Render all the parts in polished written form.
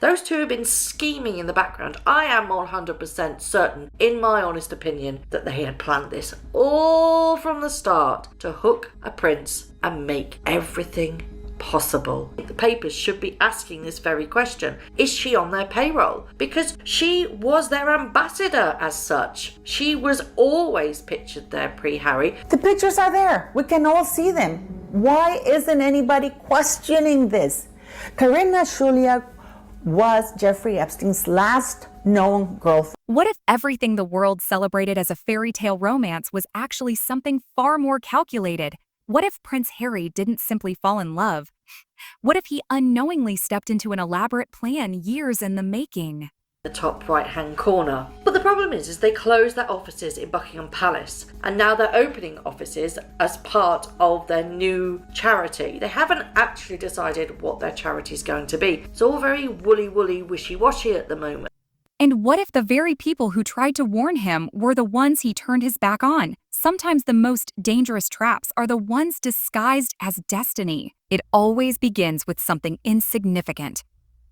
Those two have been scheming in the background. I am 100% certain, in my honest opinion, that they had planned this all from the start to hook a prince and make everything possible. The papers should be asking this very question. Is she on their payroll? Because she was their ambassador as such. She was always pictured there pre-Harry. The pictures are there. We can all see them. Why isn't anybody questioning this? Karina Shulia was Jeffrey Epstein's last known girlfriend. What if everything the world celebrated as a fairy tale romance was actually something far more calculated? What if Prince Harry didn't simply fall in love? What if he unknowingly stepped into an elaborate plan years in the making? The top right-hand corner. But the problem is they closed their offices in Buckingham Palace, and now they're opening offices as part of their new charity. They haven't actually decided what their charity is going to be. It's all very woolly, wishy-washy at the moment. And what if the very people who tried to warn him were the ones he turned his back on? Sometimes the most dangerous traps are the ones disguised as destiny. It always begins with something insignificant.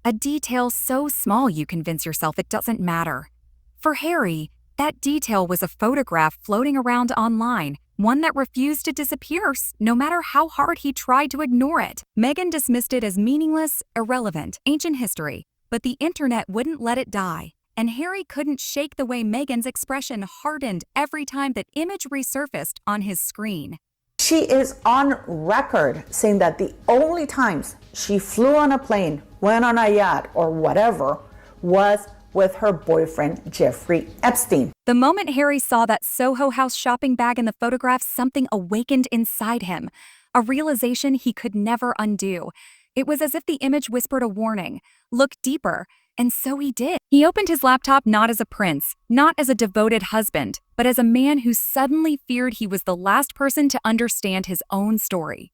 A detail so small you convince yourself it doesn't matter. For Harry, that detail was a photograph floating around online, one that refused to disappear no matter how hard he tried to ignore it. Meghan dismissed it as meaningless, irrelevant, ancient history, but the internet wouldn't let it die. And Harry couldn't shake the way Meghan's expression hardened every time that image resurfaced on his screen. She is on record saying that the only times she flew on a plane, went on a yacht, or whatever was with her boyfriend, Jeffrey Epstein. The moment Harry saw that Soho House shopping bag in the photograph, something awakened inside him, a realization he could never undo. It was as if the image whispered a warning. Look deeper. And so he did. He opened his laptop not as a prince, not as a devoted husband, but as a man who suddenly feared he was the last person to understand his own story.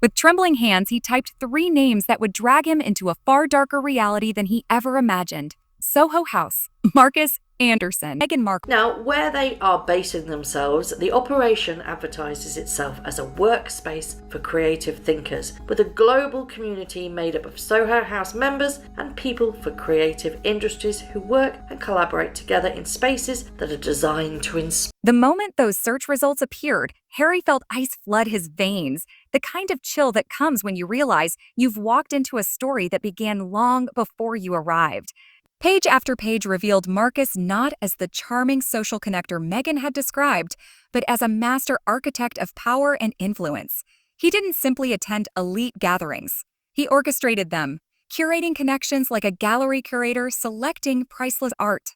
With trembling hands, he typed 3 names that would drag him into a far darker reality than he ever imagined. Soho House, Marcus Anderson, Meghan Markle. Now, where they are basing themselves, the operation advertises itself as a workspace for creative thinkers, with a global community made up of Soho House members and people for creative industries who work and collaborate together in spaces that are designed to inspire. The moment those search results appeared, Harry felt ice flood his veins, the kind of chill that comes when you realize you've walked into a story that began long before you arrived. Page after page revealed Marcus not as the charming social connector Meghan had described, but as a master architect of power and influence. He didn't simply attend elite gatherings. He orchestrated them, curating connections like a gallery curator selecting priceless art.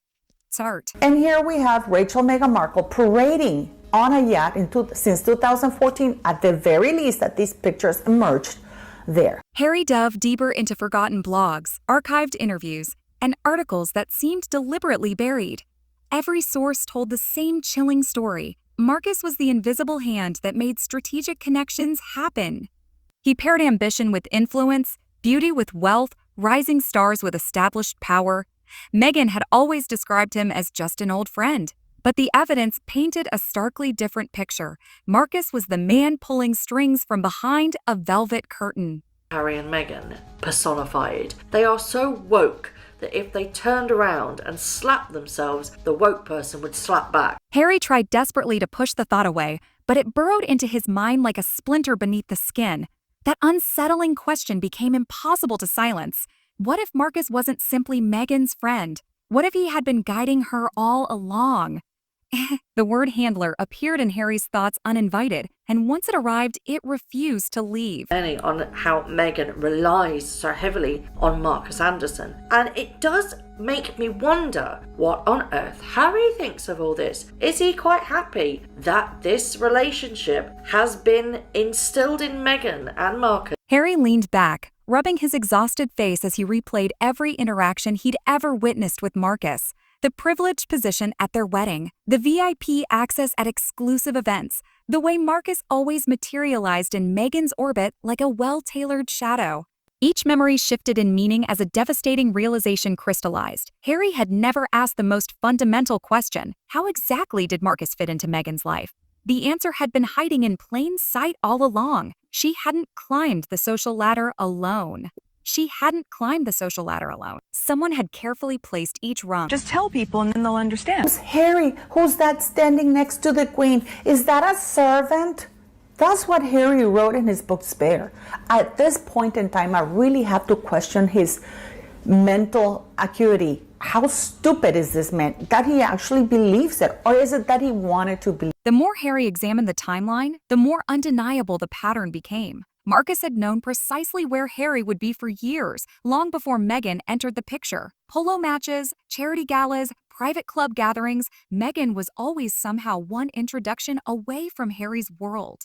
It's art. And here we have Rachel Meghan Markle parading on a yacht since 2014, at the very least that these pictures emerged there. Harry dove deeper into forgotten blogs, archived interviews, and articles that seemed deliberately buried. Every source told the same chilling story. Marcus was the invisible hand that made strategic connections happen. He paired ambition with influence, beauty with wealth, rising stars with established power. Meghan had always described him as just an old friend, but the evidence painted a starkly different picture. Marcus was the man pulling strings from behind a velvet curtain. Harry and Meghan personified. They are so woke that if they turned around and slapped themselves, the woke person would slap back. Harry tried desperately to push the thought away, but it burrowed into his mind like a splinter beneath the skin. That unsettling question became impossible to silence. What if Marcus wasn't simply Meghan's friend? What if he had been guiding her all along? The word handler appeared in Harry's thoughts uninvited, and once it arrived, it refused to leave. On how Meghan relies so heavily on Marcus Anderson. And it does make me wonder what on earth Harry thinks of all this. Is he quite happy that this relationship has been instilled in Meghan and Marcus? Harry leaned back, rubbing his exhausted face as he replayed every interaction he'd ever witnessed with Marcus. The privileged position at their wedding, the VIP access at exclusive events, the way Marcus always materialized in Meghan's orbit like a well-tailored shadow. Each memory shifted in meaning as a devastating realization crystallized. Harry had never asked the most fundamental question: how exactly did Marcus fit into Meghan's life? The answer had been hiding in plain sight all along. She hadn't climbed the social ladder alone. She hadn't climbed the social ladder alone. Someone had carefully placed each rung. Just tell people and then they'll understand. Who's Harry? Who's that standing next to the Queen? Is that a servant? That's what Harry wrote in his book Spare. At this point in time, I really have to question his mental acuity. How stupid is this man that he actually believes it? Or is it that he wanted to believe? The more Harry examined the timeline, the more undeniable the pattern became. Marcus had known precisely where Harry would be for years, long before Meghan entered the picture. Polo matches, charity galas, private club gatherings, Meghan was always somehow one introduction away from Harry's world.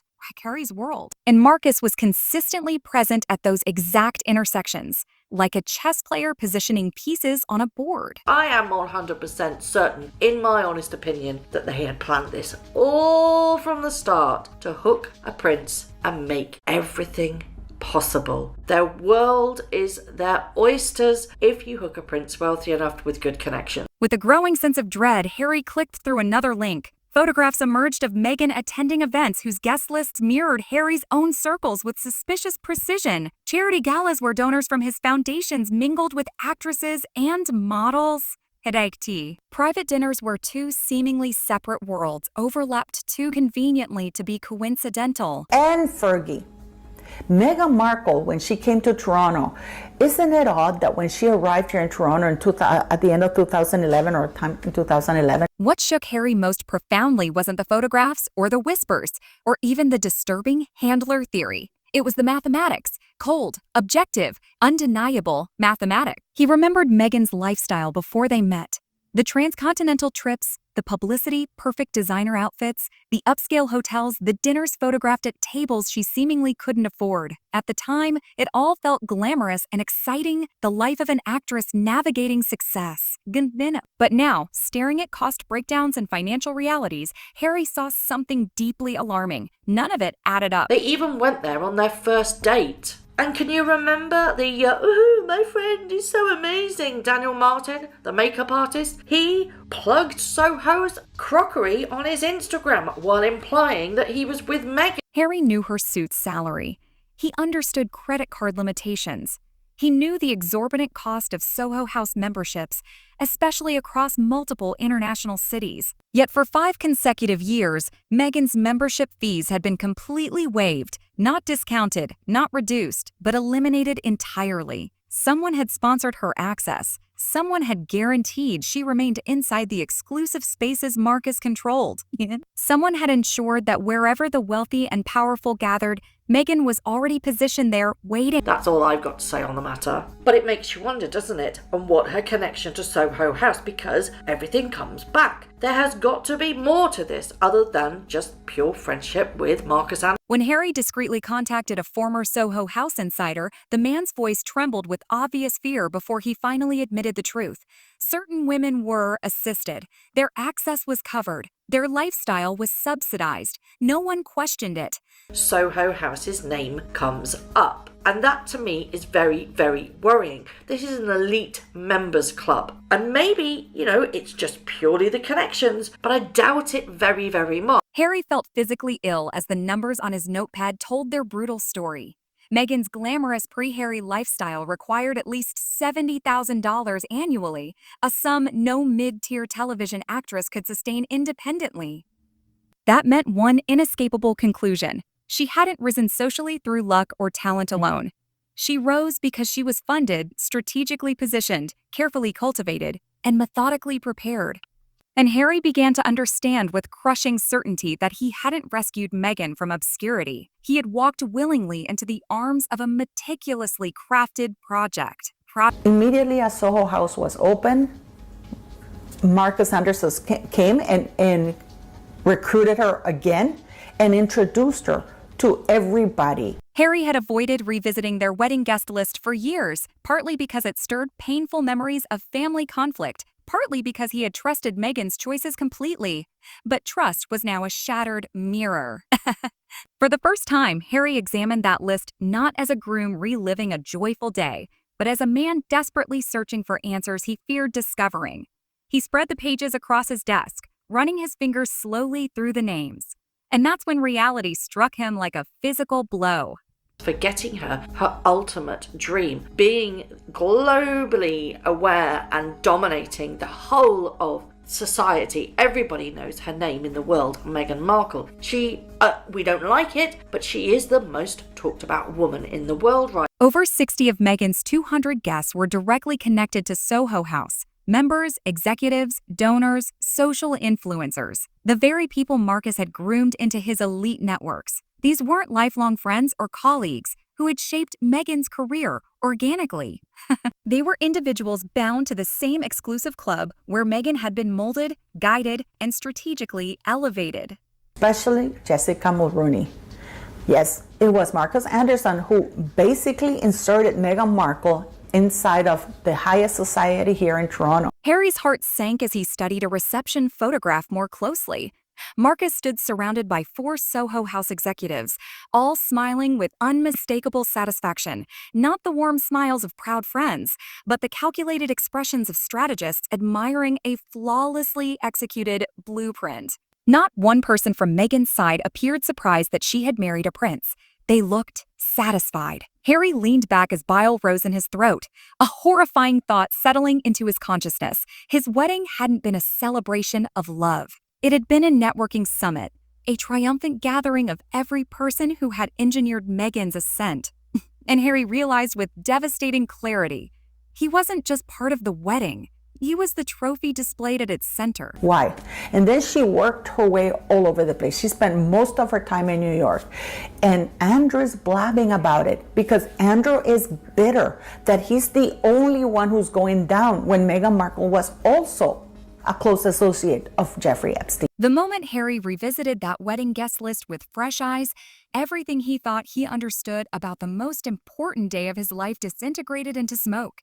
And Marcus was consistently present at those exact intersections, like a chess player positioning pieces on a board. I am 100% certain, in my honest opinion, that they had planned this all from the start to hook a prince and make everything possible. Their world is their oysters if you hook a prince wealthy enough with good connection. With a growing sense of dread, Harry clicked through another link. Photographs emerged of Meghan attending events whose guest lists mirrored Harry's own circles with suspicious precision. Charity galas where donors from his foundations mingled with actresses and models. Headache tea. Private dinners where two seemingly separate worlds overlapped too conveniently to be coincidental. And Fergie. Meghan Markle, when she came to Toronto, isn't it odd that when she arrived here in Toronto at the end of 2011 or in 2011? What shook Harry most profoundly wasn't the photographs or the whispers, or even the disturbing handler theory. It was the mathematics, cold, objective, undeniable mathematics. He remembered Meghan's lifestyle before they met. The transcontinental trips, the publicity, perfect designer outfits, the upscale hotels, the dinners photographed at tables she seemingly couldn't afford. At the time, it all felt glamorous and exciting, the life of an actress navigating success. But now, staring at cost breakdowns and financial realities, Harry saw something deeply alarming. None of it added up. They even went there on their first date. And can you remember the, my friend is so amazing, Daniel Martin, the makeup artist? He plugged Soho's crockery on his Instagram while implying that he was with Meghan. Harry knew her suit's salary. He understood credit card limitations. He knew the exorbitant cost of Soho House memberships, especially across multiple international cities. Yet for 5 consecutive years, Meghan's membership fees had been completely waived, not discounted, not reduced, but eliminated entirely. Someone had sponsored her access. Someone had guaranteed she remained inside the exclusive spaces Marcus controlled. Someone had ensured that wherever the wealthy and powerful gathered, Meghan was already positioned there, waiting. That's all I've got to say on the matter. But it makes you wonder, doesn't it, on what her connection to Soho House, because everything comes back. There has got to be more to this other than just pure friendship with Marcus and... When Harry discreetly contacted a former Soho House insider, the man's voice trembled with obvious fear before he finally admitted the truth. Certain women were assisted. Their access was covered. Their lifestyle was subsidized. No one questioned it. Soho House's name comes up. And that to me is very, very worrying. This is an elite members club. And maybe, it's just purely the connections, but I doubt it very, very much. Harry felt physically ill as the numbers on his notepad told their brutal story. Meghan's glamorous pre-Harry lifestyle required at least $70,000 annually, a sum no mid-tier television actress could sustain independently. That meant one inescapable conclusion. She hadn't risen socially through luck or talent alone. She rose because she was funded, strategically positioned, carefully cultivated, and methodically prepared. And Harry began to understand with crushing certainty that he hadn't rescued Meghan from obscurity. He had walked willingly into the arms of a meticulously crafted project. Immediately as Soho House was open, Marcus Anderson came and recruited her again and introduced her to everybody. Harry had avoided revisiting their wedding guest list for years, partly because it stirred painful memories of family conflict, partly because he had trusted Meghan's choices completely. But trust was now a shattered mirror. For the first time, Harry examined that list not as a groom reliving a joyful day, but as a man desperately searching for answers he feared discovering. He spread the pages across his desk, running his fingers slowly through the names. And that's when reality struck him like a physical blow. for getting her ultimate dream, being globally aware and dominating the whole of society. Everybody knows her name in the world, Meghan Markle. We don't like it, but she is the most talked about woman in the world right now. Over 60 of Meghan's 200 guests were directly connected to Soho House. Members, executives, donors, social influencers. The very people Marcus had groomed into his elite networks. These weren't lifelong friends or colleagues who had shaped Meghan's career organically. They were individuals bound to the same exclusive club where Meghan had been molded, guided, and strategically elevated. Especially Jessica Mulroney. Yes, it was Marcus Anderson who basically inserted Meghan Markle inside of the highest society here in Toronto. Harry's heart sank as he studied a reception photograph more closely. Marcus stood surrounded by 4 Soho House executives, all smiling with unmistakable satisfaction, not the warm smiles of proud friends, but the calculated expressions of strategists admiring a flawlessly executed blueprint. Not one person from Meghan's side appeared surprised that she had married a prince. They looked satisfied. Harry leaned back as bile rose in his throat, a horrifying thought settling into his consciousness. His wedding hadn't been a celebration of love. It had been a networking summit, a triumphant gathering of every person who had engineered Meghan's ascent. And Harry realized with devastating clarity, he wasn't just part of the wedding. He was the trophy displayed at its center. Why? And then she worked her way all over the place. She spent most of her time in New York. And Andrew's blabbing about it because Andrew is bitter that he's the only one who's going down when Meghan Markle was also a close associate of Jeffrey Epstein. The moment Harry revisited that wedding guest list with fresh eyes, everything he thought he understood about the most important day of his life disintegrated into smoke.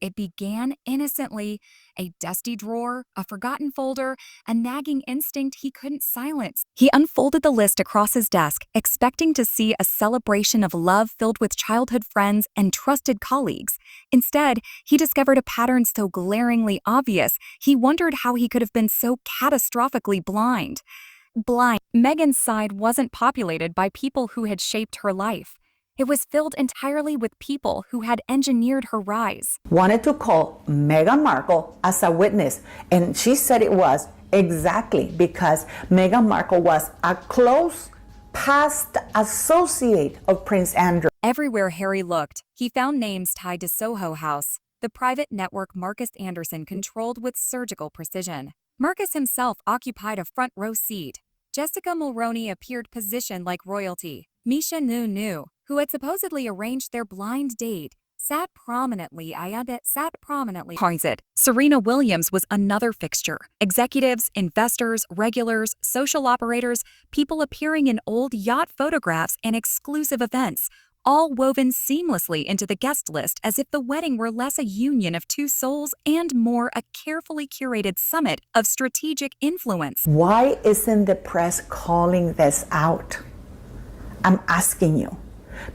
It began innocently, a dusty drawer, a forgotten folder, a nagging instinct he couldn't silence. He unfolded the list across his desk, expecting to see a celebration of love filled with childhood friends and trusted colleagues. Instead, he discovered a pattern so glaringly obvious, he wondered how he could have been so catastrophically blind. Meghan's side wasn't populated by people who had shaped her life. It was filled entirely with people who had engineered her rise. Wanted to call Meghan Markle as a witness, and she said it was exactly because Meghan Markle was a close past associate of Prince Andrew. Everywhere Harry looked, he found names tied to Soho House, the private network Marcus Anderson controlled with surgical precision. Marcus himself occupied a front row seat. Jessica Mulroney appeared positioned like royalty. Misha Nu, who had supposedly arranged their blind date, sat prominently. Serena Williams was another fixture. Executives, investors, regulars, social operators, people appearing in old yacht photographs and exclusive events, all woven seamlessly into the guest list as if the wedding were less a union of 2 souls and more a carefully curated summit of strategic influence. Why isn't the press calling this out? I'm asking you.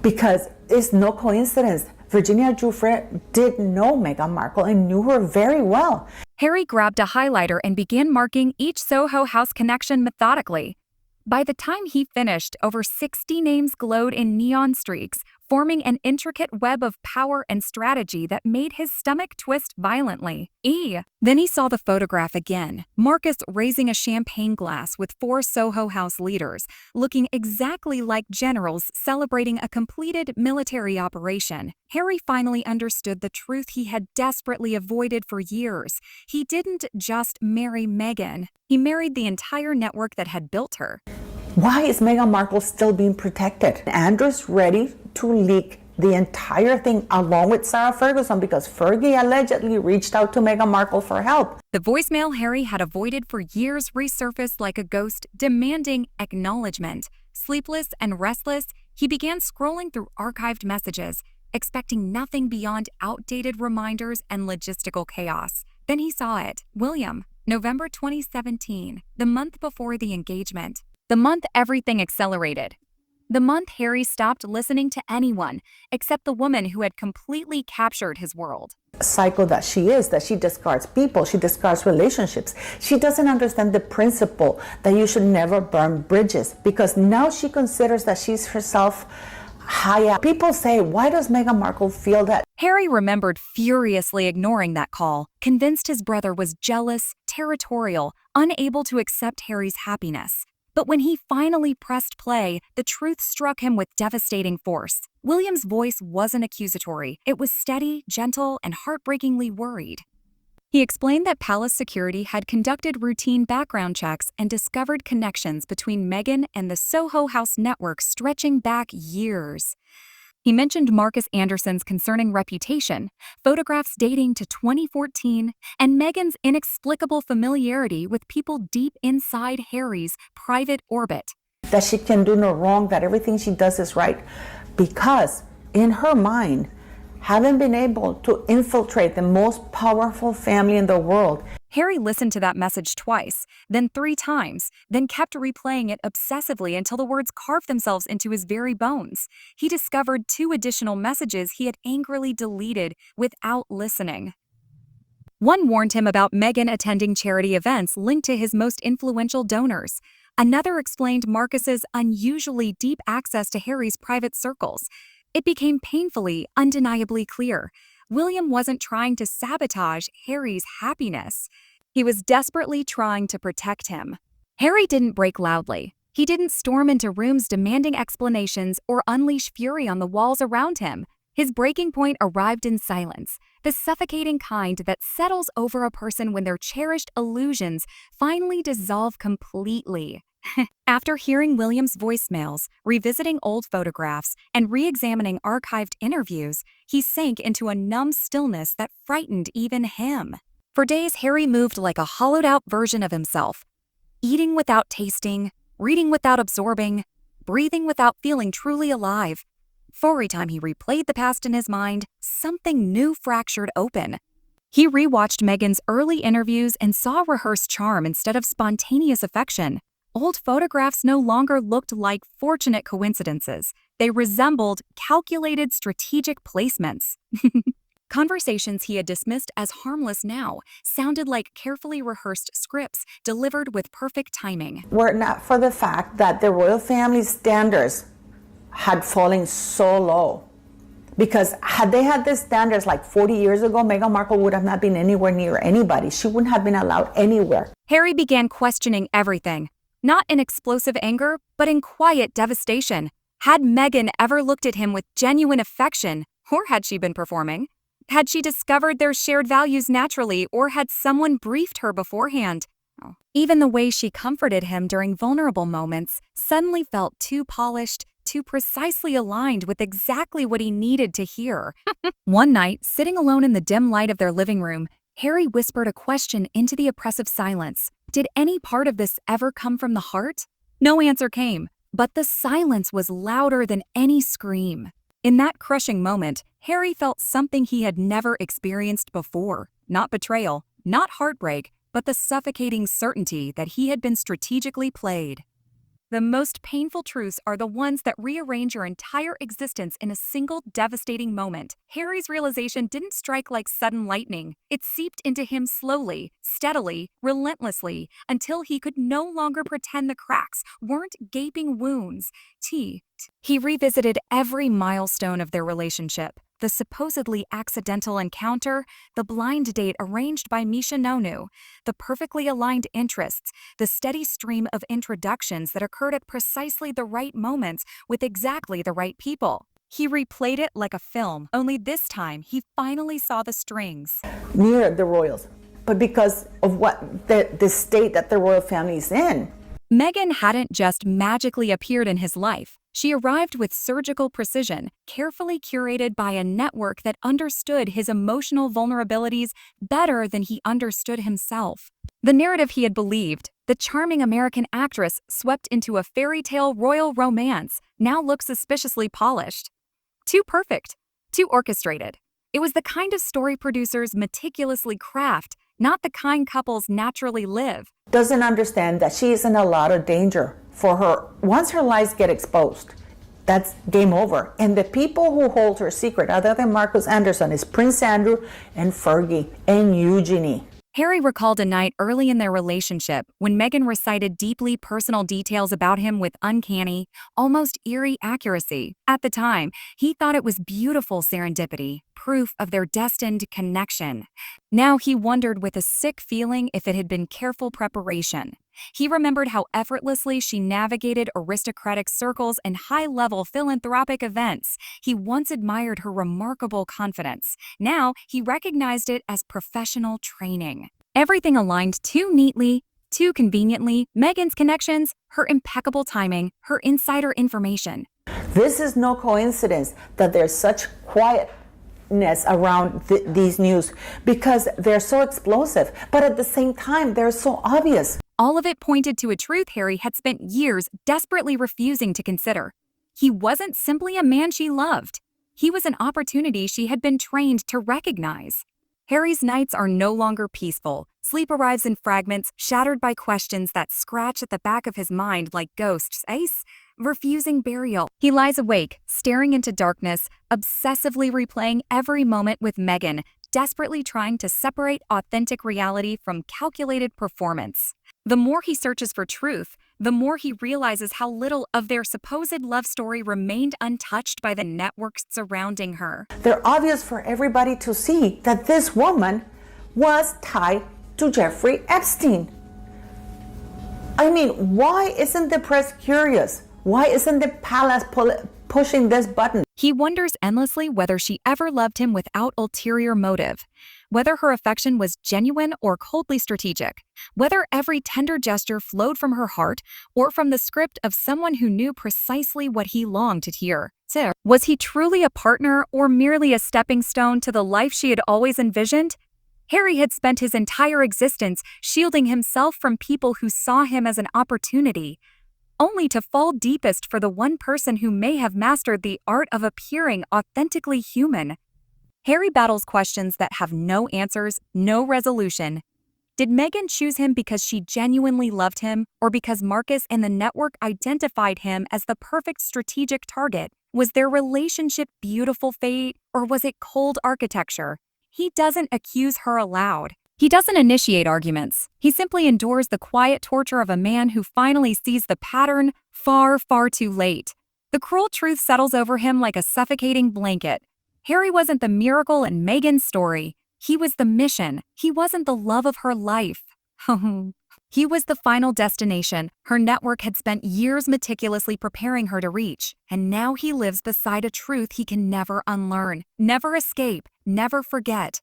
Because it's no coincidence. Virginia Giuffre did know Meghan Markle and knew her very well. Harry grabbed a highlighter and began marking each Soho House connection methodically. By the time he finished, over 60 names glowed in neon streaks, forming an intricate web of power and strategy that made his stomach twist violently. Then he saw the photograph again, Marcus raising a champagne glass with 4 Soho House leaders, looking exactly like generals celebrating a completed military operation. Harry finally understood the truth he had desperately avoided for years. He didn't just marry Meghan. He married the entire network that had built her. Why is Meghan Markle still being protected? Andrew's ready to leak the entire thing along with Sarah Ferguson because Fergie allegedly reached out to Meghan Markle for help. The voicemail Harry had avoided for years resurfaced like a ghost, demanding acknowledgement. Sleepless and restless, he began scrolling through archived messages, expecting nothing beyond outdated reminders and logistical chaos. Then he saw it. William, November 2017, the month before the engagement. The month everything accelerated. The month Harry stopped listening to anyone except the woman who had completely captured his world. Psycho that she is, that she discards people, she discards relationships. She doesn't understand the principle that you should never burn bridges because now she considers that she's herself high up. People say, why does Meghan Markle feel that? Harry remembered furiously ignoring that call, convinced his brother was jealous, territorial, unable to accept Harry's happiness. But when he finally pressed play, the truth struck him with devastating force. William's voice wasn't accusatory. It was steady, gentle, and heartbreakingly worried. He explained that palace security had conducted routine background checks and discovered connections between Meghan and the Soho House network stretching back years. He mentioned Marcus Anderson's concerning reputation, photographs dating to 2014, and Meghan's inexplicable familiarity with people deep inside Harry's private orbit. That she can do no wrong, that everything she does is right. Because in her mind, having been able to infiltrate the most powerful family in the world. Harry listened to that message twice, then 3 times, then kept replaying it obsessively until the words carved themselves into his very bones. He discovered 2 additional messages he had angrily deleted without listening. One warned him about Meghan attending charity events linked to his most influential donors. Another explained Marcus's unusually deep access to Harry's private circles. It became painfully, undeniably clear. William wasn't trying to sabotage Harry's happiness. He was desperately trying to protect him. Harry didn't break loudly. He didn't storm into rooms demanding explanations or unleash fury on the walls around him. His breaking point arrived in silence, the suffocating kind that settles over a person when their cherished illusions finally dissolve completely. After hearing William's voicemails, revisiting old photographs, and re-examining archived interviews, he sank into a numb stillness that frightened even him. For days, Harry moved like a hollowed-out version of himself, eating without tasting, reading without absorbing, breathing without feeling truly alive. For every time he replayed the past in his mind, something new fractured open. He rewatched Meghan's early interviews and saw rehearsed charm instead of spontaneous affection. Old photographs no longer looked like fortunate coincidences. They resembled calculated strategic placements. Conversations he had dismissed as harmless now sounded like carefully rehearsed scripts delivered with perfect timing. Were it not for the fact that the royal family's standards had fallen so low. Because had they had these standards like 40 years ago, Meghan Markle would have not been anywhere near anybody. She wouldn't have been allowed anywhere. Harry began questioning everything. Not in explosive anger, but in quiet devastation. Had Meghan ever looked at him with genuine affection, or had she been performing? Had she discovered their shared values naturally, or had someone briefed her beforehand? Even the way she comforted him during vulnerable moments suddenly felt too polished, too precisely aligned with exactly what he needed to hear. One night, sitting alone in the dim light of their living room, Harry whispered a question into the oppressive silence. Did any part of this ever come from the heart? No answer came, but the silence was louder than any scream. In that crushing moment, Harry felt something he had never experienced before. Not betrayal, not heartbreak, but the suffocating certainty that he had been strategically played. The most painful truths are the ones that rearrange your entire existence in a single devastating moment. Harry's realization didn't strike like sudden lightning. It seeped into him slowly, steadily, relentlessly, until he could no longer pretend the cracks weren't gaping wounds. He revisited every milestone of their relationship. The supposedly accidental encounter, the blind date arranged by Misha Nonu, the perfectly aligned interests, the steady stream of introductions that occurred at precisely the right moments with exactly the right people. He replayed it like a film, only this time he finally saw the strings. Near the royals, but because of what the state that the royal family is in. Meghan hadn't just magically appeared in his life. She arrived with surgical precision, carefully curated by a network that understood his emotional vulnerabilities better than he understood himself. The narrative he had believed, the charming American actress swept into a fairy tale royal romance, now looked suspiciously polished. Too perfect, too orchestrated. It was the kind of story producers meticulously craft, not the kind couples naturally live. Doesn't understand that she is in a lot of danger for her. Once her lies get exposed, that's game over. And the people who hold her secret, other than Marcus Anderson, is Prince Andrew and Fergie and Eugenie. Harry recalled a night early in their relationship when Meghan recited deeply personal details about him with uncanny, almost eerie accuracy. At the time, he thought it was beautiful serendipity, proof of their destined connection. Now he wondered with a sick feeling if it had been careful preparation. He remembered how effortlessly she navigated aristocratic circles and high-level philanthropic events. He once admired her remarkable confidence. Now he recognized it as professional training. Everything aligned too neatly, too conveniently. Meghan's connections, her impeccable timing, her insider information. This is no coincidence that there's such quietness around these news, because they're so explosive, but at the same time, they're so obvious. All of it pointed to a truth Harry had spent years desperately refusing to consider. He wasn't simply a man she loved. He was an opportunity she had been trained to recognize. Harry's nights are no longer peaceful. Sleep arrives in fragments, shattered by questions that scratch at the back of his mind like ghosts, refusing burial. He lies awake, staring into darkness, obsessively replaying every moment with Meghan, desperately trying to separate authentic reality from calculated performance. The more he searches for truth, the more he realizes how little of their supposed love story remained untouched by the networks surrounding her. They're obvious for everybody to see that this woman was tied to Jeffrey Epstein. I mean, why isn't the press curious? Why isn't the palace pushing this button? He wonders endlessly whether she ever loved him without ulterior motive, whether her affection was genuine or coldly strategic, whether every tender gesture flowed from her heart or from the script of someone who knew precisely what he longed to hear. Was he truly a partner or merely a stepping stone to the life she had always envisioned? Harry had spent his entire existence shielding himself from people who saw him as an opportunity, only to fall deepest for the one person who may have mastered the art of appearing authentically human. Harry battles questions that have no answers, no resolution. Did Meghan choose him because she genuinely loved him, or because Marcus and the network identified him as the perfect strategic target? Was their relationship beautiful fate, or was it cold architecture? He doesn't accuse her aloud. He doesn't initiate arguments. He simply endures the quiet torture of a man who finally sees the pattern far, far too late. The cruel truth settles over him like a suffocating blanket. Harry wasn't the miracle in Meghan's story. He was the mission. He wasn't the love of her life. He was the final destination her network had spent years meticulously preparing her to reach. And now he lives beside a truth he can never unlearn, never escape, never forget.